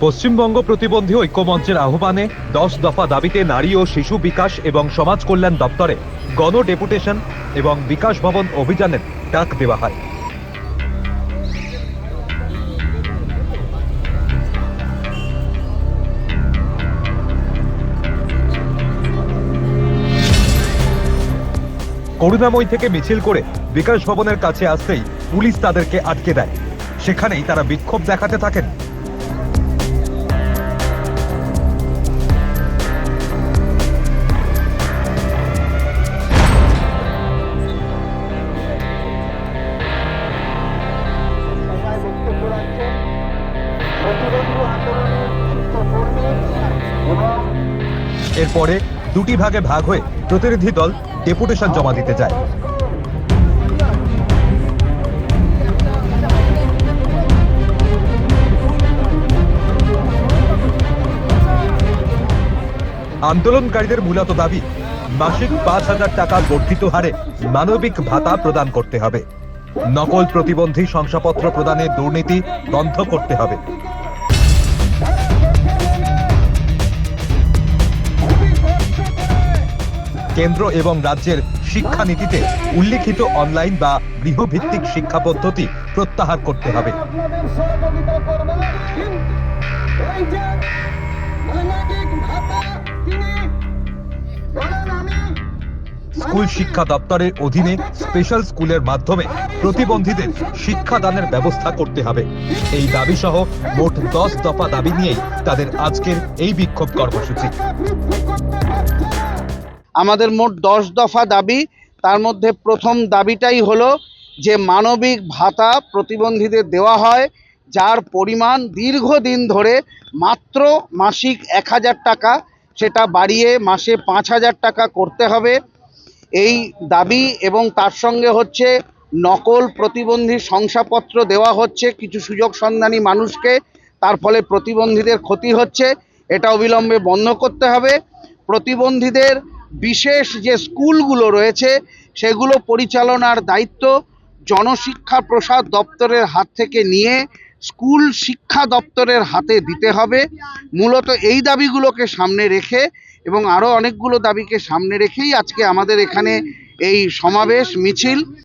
পশ্চিমবঙ্গ প্রতিবন্ধী ঐক্যমঞ্চের আহ্বানে 10 দফা দাবিতে নারী ও শিশু বিকাশ এবং সমাজ কল্যাণ দপ্তরে গণ ডেপুটেশন এবং বিকাশ ভবন অভিযানের ডাক দেওয়া হয়। করুণাময়ী থেকে মিছিল করে বিকাশ ভবনের কাছে আসতেই পুলিশ তাদেরকে আটকে দেয়। সেখানেই তারা বিক্ষোভ দেখাতে থাকেন। এরপরে দুটি ভাগে ভাগ হয়ে প্রতিনিধি দল ডেপুটেশন জমা দিতে যায়। আন্দোলনকারীদের মূলত দাবি, মাসিক 5,000 টাকা বর্ধিত হারে মানবিক ভাতা প্রদান করতে হবে, নকল প্রতিবন্ধী শংসাপত্র প্রদানে দুর্নীতি বন্ধ করতে হবে। কেন্দ্র এবং রাজ্যের শিক্ষানীতিতে উল্লিখিত অনলাইন বা গৃহভিত্তিক শিক্ষা পদ্ধতি প্রত্যাহার করতে হবে। স্কুল শিক্ষা দপ্তরের অধীনে স্পেশাল স্কুলের মাধ্যমে প্রতিবন্ধীদের শিক্ষাদানের ব্যবস্থা করতে হবে। এই দাবি সহ মোট 10 দফা দাবি নিয়েই তাদের আজকের এই বিক্ষোভ কর্মসূচি। আমাদের মোট 10 দফা দাবি, তার মধ্যে প্রথম দাবিটাই হলো যে মানবিক ভাতা প্রতিবন্ধীদের দেওয়া হয়, যার পরিমাণ দীর্ঘদিন ধরে মাত্র মাসিক 1,000 টাকা, সেটা বাড়িয়ে মাসে 5,000 টাকা করতে হবে। এই দাবি এবং তার সঙ্গে হচ্ছে নকল প্রতিবন্ধী শংসাপত্র দেওয়া হচ্ছে কিছু সুযোগ সন্ধানী মানুষকে, তার ফলে প্রতিবন্ধীদের ক্ষতি হচ্ছে, এটা অবিলম্বে বন্ধ করতে হবে। প্রতিবন্ধীদের বিশেষ যে স্কুলগুলো রয়েছে সেগুলো পরিচালনার দায়িত্ব জনশিক্ষা প্রসাদ দপ্তরের হাত থেকে নিয়ে স্কুল শিক্ষা দপ্তরের হাতে দিতে হবে। মূলত এই দাবিগুলোকে সামনে রেখে এবং আরও অনেকগুলো দাবিকে সামনে রেখেই আজকে আমাদের এখানে এই সমাবেশ মিছিল।